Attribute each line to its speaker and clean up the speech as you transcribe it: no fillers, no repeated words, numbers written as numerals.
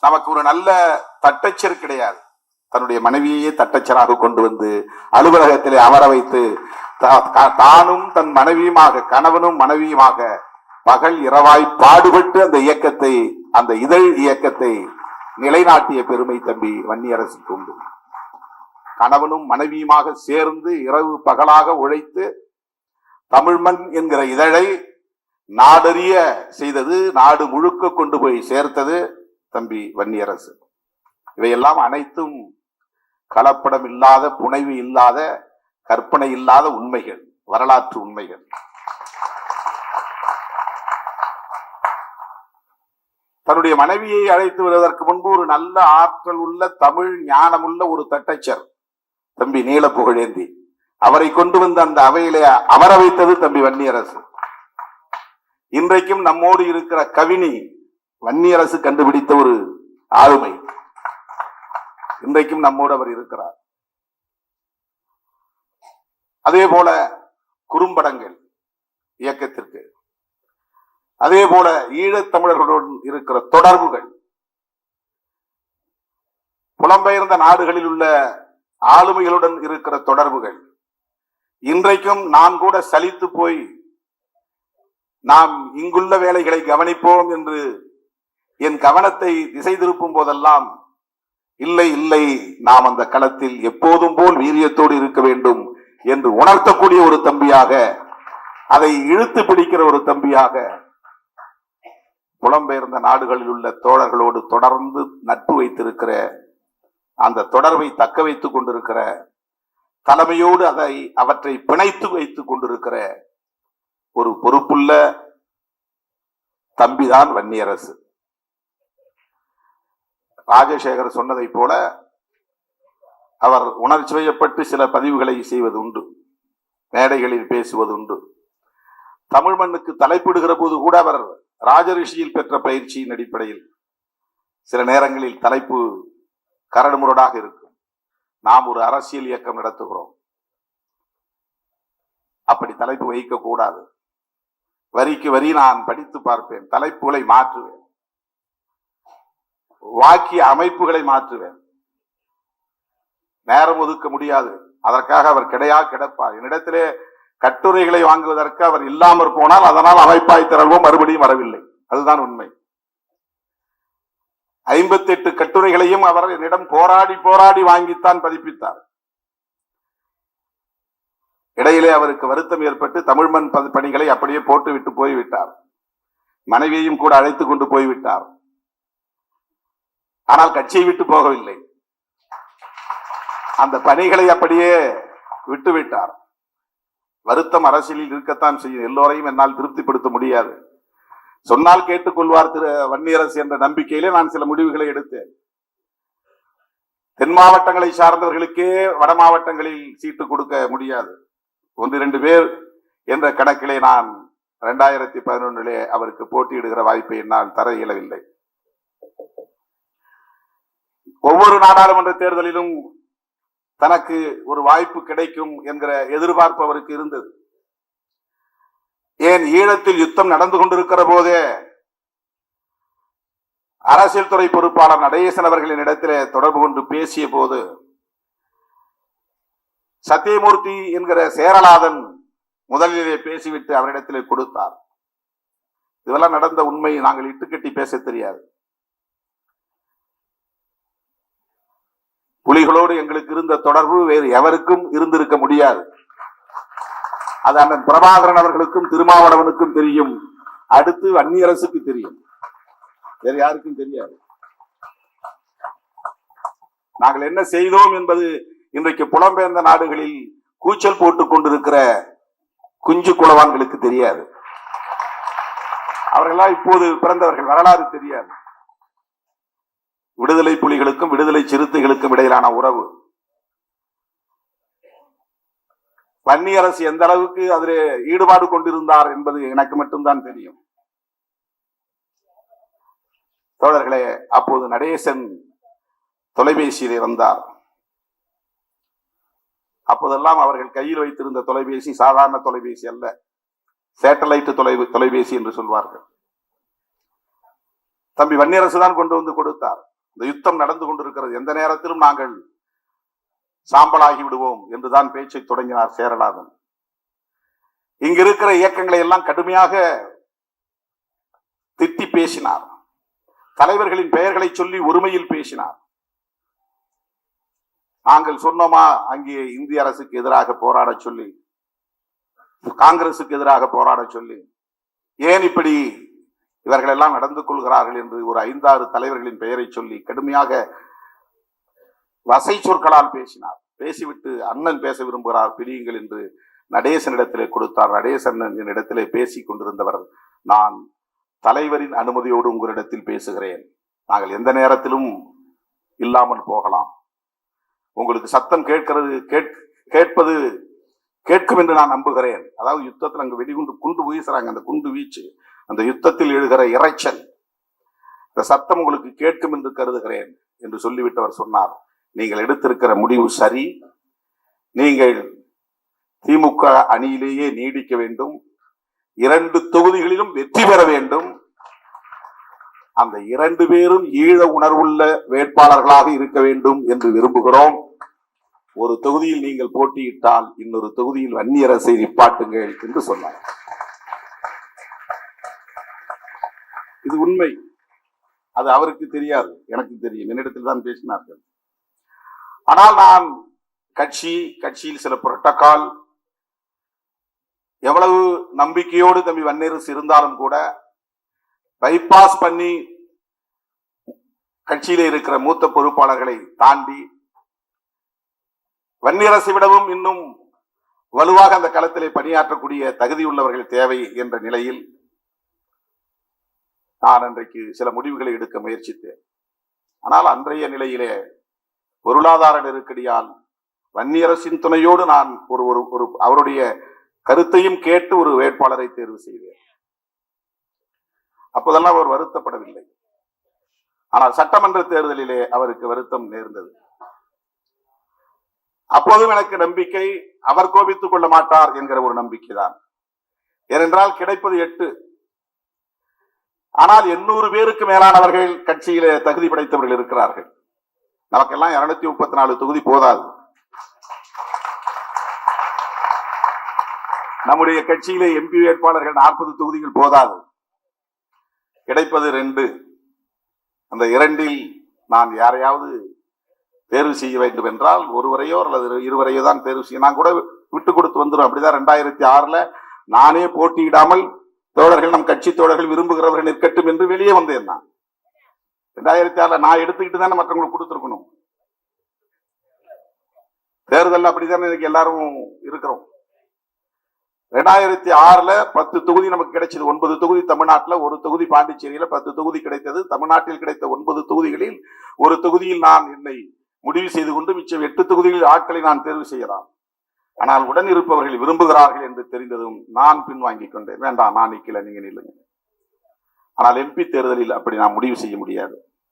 Speaker 1: நமக்கு ஒரு நல்ல தட்டச்சர் கிடையாது. தன்னுடைய மனைவியையே தட்டச்சராக கொண்டு வந்து அலுவலகத்திலே அமர வைத்து தானும் தன் மனைவியுமாக, கணவனும் மனைவியுமாக பகல் இரவாய் பாடுபட்டு அந்த இயக்கத்தை, அந்த இதழ் இயக்கத்தை நிலைநாட்டிய பெருமை தம்பி வன்னியரசுக்கு உண்டு. கணவனும் மனைவியுமாக சேர்ந்து இரவு பகலாக உழைத்து தமிழ்மண் என்கிற இதழை நாடறிய செய்தது, நாடு முழுக்க கொண்டு போய் சேர்த்தது தம்பி வன்னியரசு. இவையெல்லாம் அனைத்தும் கலப்படம் இல்லாத, புனைவு இல்லாத, கற்பனை இல்லாத உண்மைகள், வரலாற்று உண்மைகள். தன்னுடைய மனைவியை அழைத்து வருவதற்கு முன்பு ஒரு நல்ல ஆற்றல் உள்ள, தமிழ் ஞானமுள்ள ஒரு தட்டச்சர் தம்பி நீல புகழேந்தி, அவரை கொண்டு வந்து அந்த அவையிலே அமர வைத்தது தம்பி வன்னியரசு. இன்றைக்கும் நம்மோடு இருக்கிற கவினி வன்னியரசு கண்டுபிடித்த ஒரு ஆளுமை. இன்றைக்கும் நம்மோடு அவர் இருக்கிறார். அதே போல குறும்படங்கள் இயக்கத்திற்கு, அதே போல ஈழத்தமிழர்களுடன் இருக்கிற தொடர்புகள், புலம்பெயர்ந்த நாடுகளில் உள்ள ஆளுமைகளுடன் இருக்கிற தொடர்புகள், இன்றைக்கும் நான் கூட சலித்து போய் நாம் இங்குள்ள வேலைகளை கவனிப்போம் என்று என் கவனத்தை திசை திருப்பும் போதெல்லாம், இல்லை இல்லை, நாம் அந்த களத்தில் எப்போதும் போல் வீரியத்தோடு இருக்க வேண்டும் என்று உணர்த்தக்கூடிய ஒரு தம்பியாக, அதை இழுத்து பிடிக்கிற ஒரு தம்பியாக, புலம்பெயர்ந்த நாடுகளில் உள்ள தோழர்களோடு தொடர்ந்து நட்பு வைத்திருக்கிற, அந்த தொடர்பை தக்க வைத்துக் கொண்டிருக்கிற, தலைமையோடு அவற்றை பிணைத்து வைத்துக் கொண்டிருக்கிற ஒரு பொறுப்புள்ள தம்பிதான் வன்னியரசு. ராஜசேகர் சொன்னதை போல அவர் உணர்ச்சி வயப்பட்டு சில பதிவுகளை செய்வது உண்டு, மேடைகளில் பேசுவது உண்டு. தமிழ் மண்ணுக்கு தலைப்பிடுகிற போது கூட அவர் ராஜரிஷியில் பெற்ற பயிற்சியின் அடிப்படையில் சில நேரங்களில் தலைப்பு கரடுமுரடாக இருக்கும். நாம் ஒரு அரசியல் இயக்கம் நடத்துகிறோம், அப்படி தலைப்பு வைக்க கூடாது. வரிக்கு வரி நான் படித்து பார்ப்பேன், தலைப்புகளை மாற்றுவேன், வாக்கிய அமைப்புகளை மாற்றுவேன். நேரம் ஒதுக்க முடியாது, அதற்காக அவர் கிடப்பார். என்னிடத்திலே கட்டுரைகளை வாங்குவதற்கு அவர் இல்லாமற் போனால் அதனால் அமைப்பாய் திரள்வோம், மறுபடியும் வரவில்லை. அதுதான் உண்மை. 58 கட்டுரைகளையும் அவர் என்னிடம் போராடி போராடி வாங்கித்தான் பதிப்பித்தார். இடையிலே அவருக்கு வருத்தம் ஏற்பட்டு தமிழ் மண் பணிகளை அப்படியே போட்டுவிட்டு போய்விட்டார். மனைவியையும் கூட அழைத்துக் கொண்டு போய்விட்டார். ஆனால் கட்சியை விட்டு போகவில்லை, அந்த பணிகளை அப்படியே விட்டுவிட்டார். வருத்தம் அரசியலில் இருக்கத்தான் செய்யும். எல்லோரையும் என்னால் திருப்திப்படுத்த முடியாது. சொன்னால் கேட்டுக்கொள்வார் திரு வன்னியரசு என்ற நம்பிக்கையிலே நான் சில முடிவுகளை எடுத்தேன். தென் மாவட்டங்களை சார்ந்தவர்களுக்கே வட மாவட்டங்களில் சீட்டு கொடுக்க முடியாது, 1-2 பேர் என்ற கணக்கிலே நான் 2011 அவருக்கு போட்டியிடுகிற வாய்ப்பை என்னால் தர இயலவில்லை. ஒவ்வொரு நாடாளுமன்ற தேர்தலிலும் தனக்கு ஒரு வாய்ப்பு கிடைக்கும் என்கிற எதிர்பார்ப்பு அவருக்கு இருந்தது. ஏன், ஈழத்தில் யுத்தம் நடந்து கொண்டிருக்கிற போதே அரசியல் துறை பொறுப்பாளர் நடேசன் அவர்களின் இடத்திலே தொடர்பு கொண்டு பேசிய போது சத்தியமூர்த்தி என்கிற சேரலாதன் முதலிலே பேசிவிட்டு அவரிடத்திலே கொடுத்தார். இதெல்லாம் நடந்த உண்மை, நாங்கள் இட்டுக்கட்டி பேச தெரியாது. புலிகளோடு எங்களுக்கு இருந்த தொடர்பு வேறு எவருக்கும் இருந்திருக்க முடியாது. அது அண்ணன் பிரபாகரன் அவர்களுக்கும் திருமாவளவனுக்கும் தெரியும், அடுத்து வன்னியரசுக்கு தெரியும், வேறு யாருக்கும் தெரியாது. நாங்கள் என்ன செய்தோம் என்பது இன்றைக்கு புலம்பெயர்ந்த நாடுகளில் கூச்சல் போட்டுக் கொண்டிருக்கிற குஞ்சு குளவான்களுக்கு தெரியாது. அவர்களால் இப்போது பிறந்தவர்கள், வரலாறு தெரியாது. விடுதலை புலிகளுக்கும் விடுதலை சிறுத்தைகளுக்கும் இடையிலான உறவு, வன்னியரசு எந்த அளவுக்கு அதில் ஈடுபாடு கொண்டிருந்தார் என்பது எனக்கு மட்டும்தான் தெரியும். தோழர்களே, அப்போது நடேசன் தொலைபேசியிலே வந்தார். அப்போதெல்லாம் அவர்கள் கையில் வைத்திருந்த தொலைபேசி சாதாரண தொலைபேசி அல்ல, சேட்டலைட் தொலைபேசி என்று சொல்வார்கள். தம்பி வன்னியரசு தான் கொண்டு வந்து கொடுத்தார். இந்த யுத்தம் நடந்து கொண்டிருக்கிறது, எந்த நேரத்திலும் நாங்கள் சாம்பலாகி விடுவோம் என்றுதான் பேச்சை தொடங்கினார் சேரலாதன். இங்க இருக்கிற இயக்கங்களை எல்லாம் கடுமையாக திட்டி பேசினார். தலைவர்களின் பெயர்களை சொல்லி ஒருமையில் பேசினார். நாங்கள் சொன்னோமா அங்கே இந்திய அரசுக்கு எதிராக போராட சொல்லி, காங்கிரசுக்கு எதிராக போராட சொல்லி, ஏன் இப்படி இவர்கள் எல்லாம் நடந்து கொள்கிறார்கள் என்று ஒரு 5-6 தலைவர்களின் பெயரை சொல்லி கடுமையாக வசை சொற்களால் பேசினார். பேசிவிட்டு அண்ணன் பேச விரும்புகிறார், பிரியுங்கள் என்று நடேசனிடத்திலே கொடுத்தார். நடேசன் இடத்திலே பேசிக் கொண்டிருந்தவர், நான் தலைவரின் அனுமதியோடு உங்களிடத்தில் பேசுகிறேன், நாங்கள் எந்த நேரத்திலும் இல்லாமல் போகலாம், உங்களுக்கு சத்தம் கேட்பது கேட்கும் என்று நான் நம்புகிறேன். அதாவது யுத்தத்தில் அங்கு வெடிகுண்டு குண்டு வீசுறாங்க, அந்த குண்டு வீச்சு, அந்த யுத்தத்தில் எழுகிற இறைச்சல், இந்த சத்தம் உங்களுக்கு கேட்கும் என்று கருதுகிறேன் என்று சொல்லிவிட்டவர் சொன்னார், நீங்கள் எடுத்திருக்கிற முடிவு சரி, நீங்கள் திமுக அணியிலேயே நீடிக்க வேண்டும், 2 தொகுதிகளிலும் வெற்றி பெற வேண்டும், அந்த 2 பேரும் ஈழ உணர்வுள்ள வேட்பாளர்களாக இருக்க வேண்டும் என்று விரும்புகிறோம். ஒரு தொகுதியில் நீங்கள் போட்டியிட்டால் இன்னொரு தொகுதியில் வன்னியரசை நிப்பாட்டுங்கள் என்று சொன்னார். இது உண்மை. அது அவருக்கு தெரியாது, எனக்கு தெரியும், என்னிடத்தில் தான் பேசினார்கள். ஆனால் நான் கட்சியில் சில புரோட்டோகால், எவ்வளவு நம்பிக்கையோடு தம்பி வன்னியரசு இருந்தாலும் கூட பைபாஸ் பண்ணி கட்சியிலே இருக்கிற மூத்த பொறுப்பாளர்களை தாண்டி வன்னியரசை விடவும் இன்னும் வலுவாக அந்த களத்திலே பணியாற்றக்கூடிய தகுதியுள்ளவர்கள் தேவை என்ற நிலையில் நான் அன்றைக்கு சில முடிவுகளை எடுக்க முயற்சித்தேன். ஆனால் அன்றைய நிலையிலே பொருளாதார நெருக்கடியால் வன்னியரசின் துணையோடு நான் ஒரு அவருடைய கருத்தையும் கேட்டு ஒரு வேட்பாளரை தேர்வு செய்தேன். அப்போதெல்லாம் அவர் வருத்தப்படவில்லை. ஆனால் சட்டமன்ற தேர்தலிலே அவருக்கு வருத்தம் நேர்ந்தது. அப்போதும் எனக்கு நம்பிக்கை, அவர் கோபித்துக் கொள்ள மாட்டார் என்கிற ஒரு நம்பிக்கை தான். ஏனென்றால் கிடைப்பது 8, ஆனால் 800 பேருக்கு மேலானவர்கள் கட்சியிலே தகுதி படைத்தவர்கள் இருக்கிறார்கள். நமக்கெல்லாம் 234 தொகுதி போதாது. நம்முடைய கட்சியிலே எம்பி வேட்பாளர்கள் 40 தொகுதிகள் போதாது. கிடைப்பது 2. அந்த 2இல் நான் யாரையாவது தேர்வு செய்ய வேண்டும் என்றால் ஒருவரையோ அல்லது 2வரையோ தான் தேர்வு செய்ய. நான் கூட விட்டு கொடுத்து வந்துடும். அப்படிதான் 2006 நானே போட்டியிடாமல் தோழர்கள், நம் கட்சி தோழர்கள் விரும்புகிறவர்கள் நிற்கட்டும் என்று வெளியே வந்தேன். நான் 2006 நான் எடுத்துக்கிட்டு தானே மற்றவங்களுக்கு கொடுத்துருக்கணும். தேர்தல் அப்படித்தானே இன்னைக்கு எல்லாரும் இருக்கிறோம். 2006 10 தொகுதி நமக்கு கிடைச்சது. 9 தொகுதி தமிழ்நாட்டில், 1 தொகுதி பாண்டிச்சேரியில, 10 தொகுதி கிடைத்தது. தமிழ்நாட்டில் கிடைத்த 9 தொகுதிகளில் 1 தொகுதியில் நான் என்னை முடிவு செய்து கொண்டு மிச்சம் 8 தொகுதிகளில் ஆட்களை நான் தேர்வு செய்யலாம். ஆனால் உடன் இருப்பவர்கள் விரும்புகிறார்கள் என்று தெரிந்ததும் நான் பின்வாங்கிக் கொண்டேன். வேண்டாம், நான் நிக்கல, நீங்க நில்லுங்க. ஆனால் எம்பி தேர்தலில் அப்படி நான் முடிவு செய்ய முடியாது.